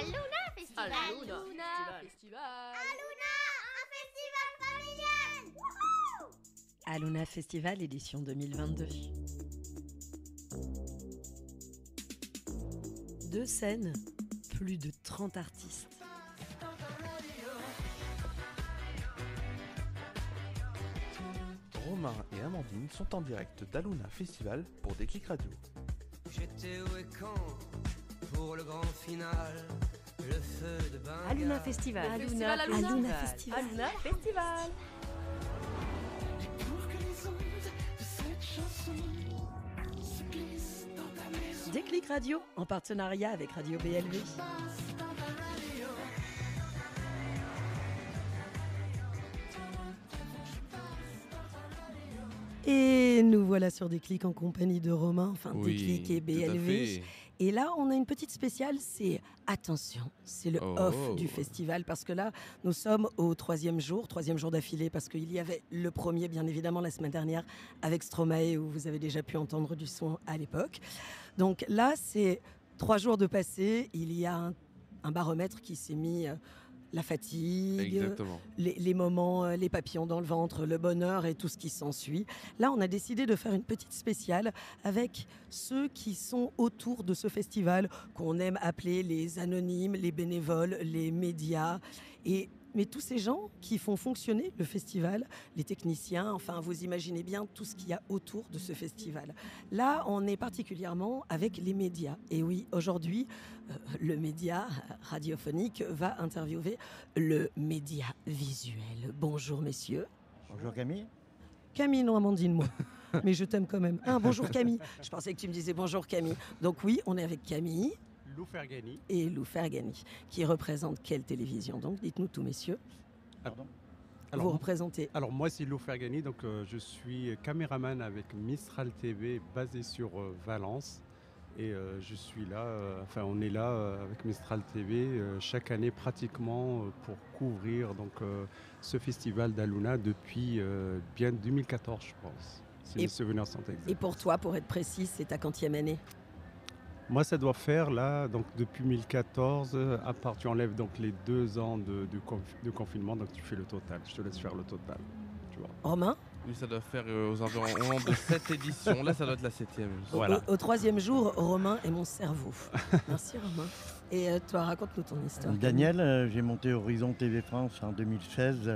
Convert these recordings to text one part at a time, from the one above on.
Aluna Festival. Aluna Festival. Aluna, un festival familial. Wouhou! Aluna Festival édition 2022. 2 scènes, plus de 30 artistes. Romain et Amandine sont en direct d'Aluna Festival pour Déclic Radio. J'étais où et quand pour le grand final, le feu de Bengale. Aluna Festival. Aluna Festival. Aluna Festival. Déclic Radio, en partenariat avec Radio BLV. Et nous voilà sur Déclic en compagnie de Romain, enfin Déclic et BLV. Et là, on a une petite spéciale, c'est attention, c'est le off du festival, parce que là, nous sommes au troisième jour d'affilée, parce qu'il y avait le premier, bien évidemment, la semaine dernière, avec Stromae, où vous avez déjà pu entendre du son à l'époque. Donc là, c'est 3 jours de passé, il y a un baromètre qui s'est mis... la fatigue, les moments, les papillons dans le ventre, le bonheur et tout ce qui s'ensuit. Là, on a décidé de faire une petite spéciale avec ceux qui sont autour de ce festival, qu'on aime appeler les anonymes, les bénévoles, les médias. Mais tous ces gens qui font fonctionner le festival, les techniciens, enfin vous imaginez bien tout ce qu'il y a autour de ce festival. Là, on est particulièrement avec les médias. Et oui, aujourd'hui, le média radiophonique va interviewer le média visuel. Bonjour messieurs. Bonjour Camille. Camille, non Amandine, moi. Mais je t'aime quand même. Bonjour Camille. Je pensais que tu me disais bonjour Camille. Donc oui, on est avec Camille. Lou Fergani. Et Lou Fergani, qui représente quelle télévision? Donc dites-nous tout, messieurs. Pardon. Vous représentez. Alors moi c'est Lou Fergani, donc je suis caméraman avec Mistral TV basé sur Valence. Et je suis là, on est là avec Mistral TV chaque année pratiquement pour couvrir ce festival d'Aluna depuis bien 2014 je pense. Si mes souvenirs sont exacts. Et pour toi, pour être précis, c'est ta quantième année? Moi, ça doit faire, là, donc depuis 2014, à part tu enlèves donc les 2 ans de confinement, donc tu fais le total. Je te laisse faire le total, tu vois. Romain? Oui, ça doit faire aux environs de 7 éditions. Là, ça doit être la 7e. Voilà. Au 3e jour, Romain est mon cerveau. Merci Romain. Et toi, raconte-nous ton histoire. Daniel, j'ai monté Horizon TV France en 2016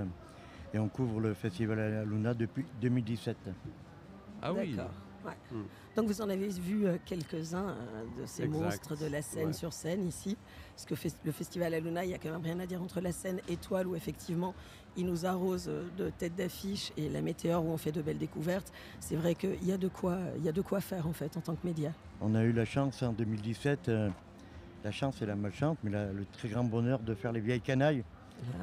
et on couvre le festival Aluna depuis 2017. Ah oui. D'accord. Ouais. Donc vous en avez vu quelques-uns de ces monstres de la scène sur scène ici. Parce que le festival Aluna, il n'y a quand même rien à dire entre la scène étoile où effectivement il nous arrose de têtes d'affiche et la météore où on fait de belles découvertes. C'est vrai qu'il y a de quoi faire en fait en tant que média. On a eu la chance en 2017, la chance et la malchance, mais le très grand bonheur de faire Les Vieilles Canailles.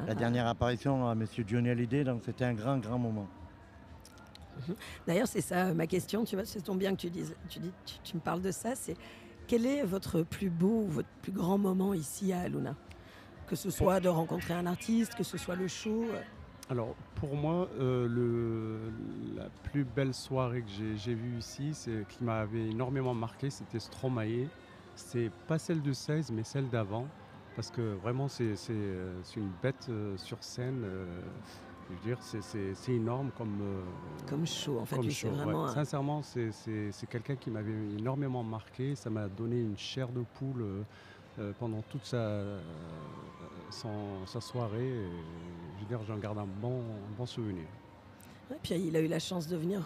La dernière apparition à Monsieur Johnny Hallyday, donc c'était un grand moment. D'ailleurs, c'est ça ma question, tu vois, c'est tombe bien que tu me parles de ça, c'est quel est votre plus beau ou votre plus grand moment ici à Aluna? Que ce soit de rencontrer un artiste, que ce soit le show. Alors, pour moi, la plus belle soirée que j'ai vue ici, qui m'avait énormément marqué, c'était Stromae. C'est pas celle de 16, mais celle d'avant, parce que vraiment, c'est une bête sur scène. Je veux dire, c'est énorme comme show, en fait. Comme lui, show, c'est vraiment ouais. Sincèrement, c'est quelqu'un qui m'avait énormément marqué. Ça m'a donné une chair de poule pendant toute sa soirée. Et, je veux dire, j'en garde un bon souvenir. Ouais, puis il a eu la chance de venir,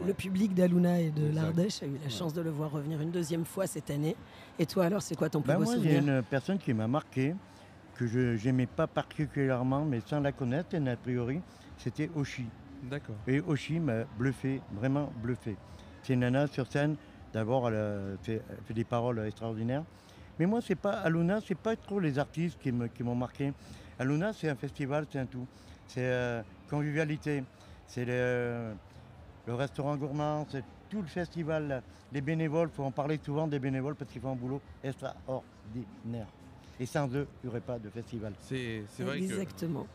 le public d'Aluna et de l'Ardèche a eu la chance de le voir revenir une 2e fois cette année. Et toi alors, c'est quoi ton plus beau souvenir? Il y a une personne qui m'a marqué, que je n'aimais pas particulièrement, mais sans la connaître, a priori, c'était Oshi. D'accord. Et Oshi m'a bluffé, vraiment bluffé. C'est une nana sur scène, d'abord elle fait des paroles extraordinaires. Mais moi, c'est pas Aluna, c'est pas trop les artistes qui m'ont marqué. Aluna, c'est un festival, c'est un tout. C'est convivialité, c'est le restaurant gourmand, c'est tout le festival. Les bénévoles, il faut en parler souvent des bénévoles parce qu'ils font un boulot extraordinaire. Et sans eux, il n'y aurait pas de festival. C'est vrai que Exactement.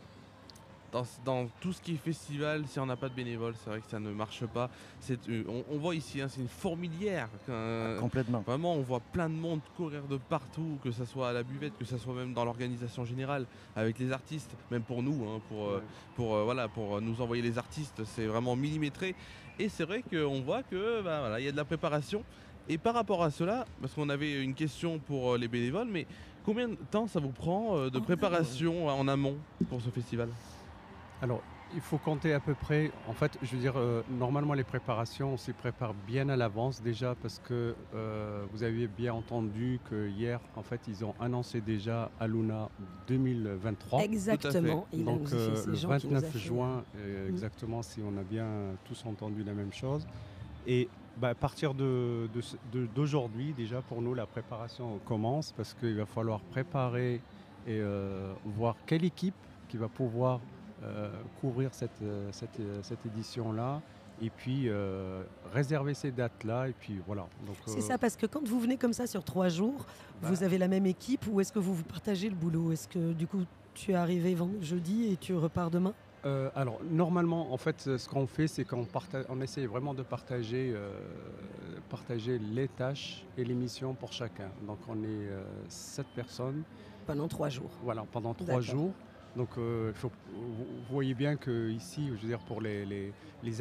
dans tout ce qui est festival, si on n'a pas de bénévoles, c'est vrai que ça ne marche pas. On voit ici, hein, c'est une fourmilière. Complètement. Vraiment, on voit plein de monde courir de partout, que ce soit à la buvette, que ce soit même dans l'organisation générale, avec les artistes, même pour nous, hein, pour nous envoyer les artistes, c'est vraiment millimétré. Et c'est vrai qu'on voit que il y a de la préparation. Et par rapport à cela, parce qu'on avait une question pour les bénévoles, mais combien de temps ça vous prend de préparation en amont pour ce festival ? Alors, il faut compter à peu près, en fait, je veux dire, normalement les préparations, on s'y prépare bien à l'avance déjà parce que vous avez bien entendu que hier, en fait, ils ont annoncé déjà Aluna 2023. Exactement. Il a Donc nous a fait ces le gens qui nous a 29 fait- juin, exactement, si on a bien tous entendu la même chose. Et à partir d'aujourd'hui, déjà pour nous, la préparation commence parce qu'il va falloir préparer et voir quelle équipe qui va pouvoir couvrir cette édition-là et puis réserver ces dates-là et puis voilà. Donc, C'est ça, parce que quand vous venez comme ça sur 3 jours, vous avez la même équipe ou est-ce que vous partagez le boulot? Est-ce que du coup tu es arrivé jeudi et tu repars demain? Alors normalement, en fait, ce qu'on fait, c'est qu'on essaie vraiment de partager les tâches et les missions pour chacun. Donc on est 7 personnes. Pendant 3 jours. Voilà, pendant 3 D'accord. jours. Donc vous voyez bien qu'ici, je veux dire, pour les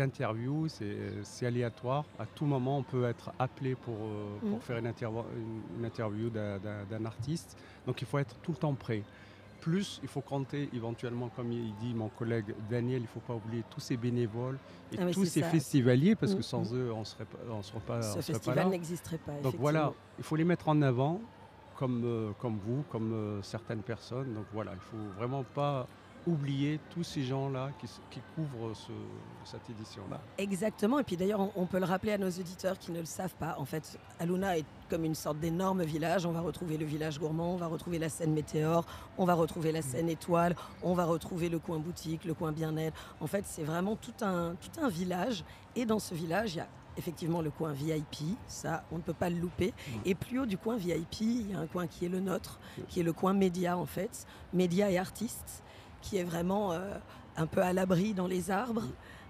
interviews, c'est aléatoire. À tout moment, on peut être appelé pour faire une interview d'un artiste. Donc il faut être tout le temps prêt. Plus, il faut compter éventuellement, comme il dit mon collègue Daniel, il ne faut pas oublier tous ces bénévoles et Ah oui, tous c'est ces ça. festivaliers, parce que sans eux, on ne serait pas Ce là. festival n'existerait pas. Donc voilà, il faut les mettre en avant, comme vous, comme certaines personnes. Donc voilà, il ne faut vraiment pas oublier tous ces gens-là qui couvrent cette édition-là. Exactement, et puis d'ailleurs on peut le rappeler à nos auditeurs qui ne le savent pas. En fait, Aluna est comme une sorte d'énorme village. On va retrouver le village gourmand, on va retrouver la scène Météore, on va retrouver la scène Étoile, on va retrouver le coin boutique, le coin bien-être. En fait, c'est vraiment tout un village, et dans ce village, il y a effectivement le coin VIP, ça on ne peut pas le louper. Et plus haut du coin VIP, il y a un coin qui est le nôtre, qui est le coin média en fait, média et artistes, qui est vraiment un peu à l'abri dans les arbres,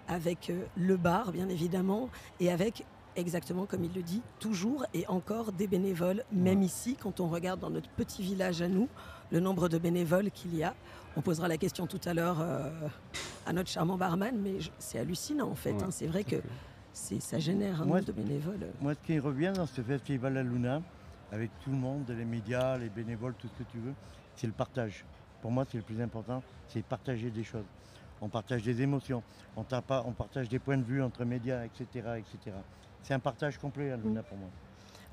avec le bar bien évidemment, et avec, exactement comme il le dit, toujours et encore des bénévoles, même ici, quand on regarde dans notre petit village à nous, le nombre de bénévoles qu'il y a. On posera la question tout à l'heure à notre charmant barman, mais c'est hallucinant en fait, hein. C'est vrai que ça génère un nombre de bénévoles. Moi, ce qui revient dans ce festival Aluna, avec tout le monde, les médias, les bénévoles, tout ce que tu veux, c'est le partage. Pour moi, c'est le plus important, c'est de partager des choses. On partage des émotions, on partage des points de vue entre médias, etc. etc. C'est un partage complet, Aluna, pour moi.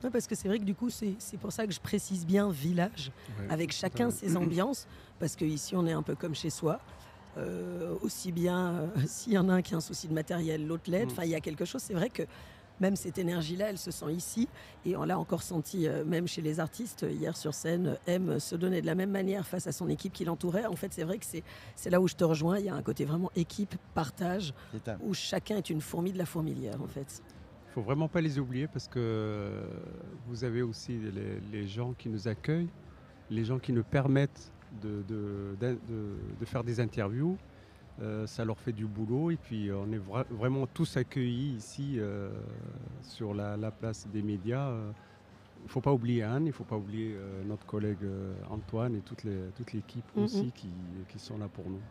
Oui, parce que c'est vrai que du coup, c'est pour ça que je précise bien village, avec chacun ses ambiances, parce qu'ici, on est un peu comme chez soi. Aussi bien, s'il y en a un qui a un souci de matériel, l'autre l'aide. Enfin, il y a quelque chose, c'est vrai que même cette énergie-là, elle se sent ici. Et on l'a encore senti, même chez les artistes, hier sur scène, M se donnait de la même manière face à son équipe qui l'entourait. En fait, c'est vrai que c'est là où je te rejoins. Il y a un côté vraiment équipe, partage, où chacun est une fourmi de la fourmilière, en fait. Il ne faut vraiment pas les oublier parce que vous avez aussi les gens qui nous accueillent, les gens qui nous permettent de faire des interviews. Ça leur fait du boulot et puis on est vraiment tous accueillis ici sur la place des médias. Il ne faut pas oublier Anne, il ne faut pas oublier notre collègue Antoine et toute l'équipe aussi qui sont là pour nous.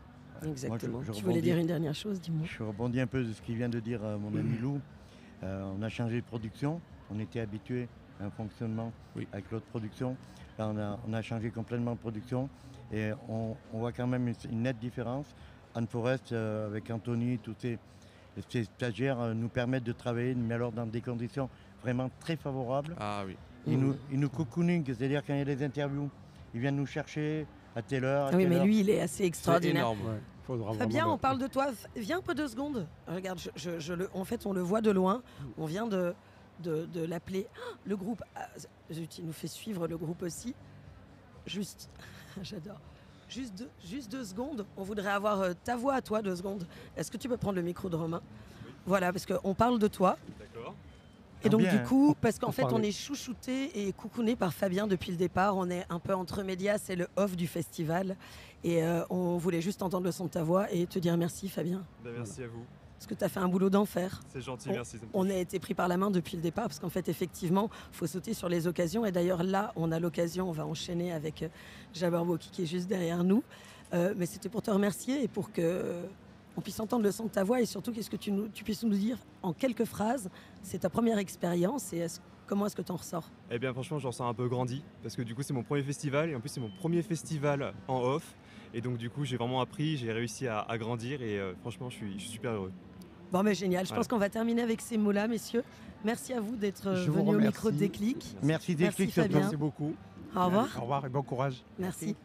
Exactement. Moi, tu voulais dire une dernière chose, dis-moi. Je rebondis un peu de ce qu'il vient de dire mon ami Lou. On a changé de production, on était habitué à un fonctionnement avec l'autre production. Là, on a changé complètement de production et on voit quand même une nette différence. Anne Forest, avec Anthony, tous ces stagiaires nous permettent de travailler, mais alors dans des conditions vraiment très favorables. Ah oui. Ils nous cocooning, c'est-à-dire quand il y a des interviews, ils viennent nous chercher à telle heure. Oui, mais lui, il est assez extraordinaire. C'est énorme. Fabien, on parle de toi. Viens un peu 2 secondes. Regarde, en fait, on le voit de loin. On vient de l'appeler. Le groupe, il nous fait suivre le groupe aussi. Juste, j'adore. Juste 2 secondes. On voudrait avoir ta voix à toi, 2 secondes. Est-ce que tu peux prendre le micro de Romain ? Voilà, parce qu'on parle de toi. D'accord. Et donc bien, du coup, parce qu'en on fait, on parlait. est chouchouté et coucouné par Fabien depuis le départ. On est un peu entre médias, c'est le off du festival. Et on voulait juste entendre le son de ta voix et te dire merci Fabien. Merci à vous. Parce que tu as fait un boulot d'enfer. C'est gentil, merci. On a été pris par la main depuis le départ parce qu'en fait, effectivement, il faut sauter sur les occasions. Et d'ailleurs, là, on a l'occasion, on va enchaîner avec Jabberwocky qui est juste derrière nous. Mais c'était pour te remercier et pour que on puisse entendre le son de ta voix et surtout qu'est-ce que tu puisses nous dire en quelques phrases. C'est ta première expérience et comment est-ce que tu en ressors? Eh bien franchement j'en sens un peu grandi parce que du coup c'est mon premier festival et en plus c'est mon premier festival en off et donc du coup j'ai vraiment appris, j'ai réussi à grandir et franchement je suis super heureux. Bon, mais génial. Je Voilà. pense qu'on va terminer avec ces mots-là, messieurs. Merci à vous d'être Je vous venus au remercie. micro de Déclic. Merci Déclic Fabien. Merci beaucoup. Au revoir. Au revoir et bon courage. Merci.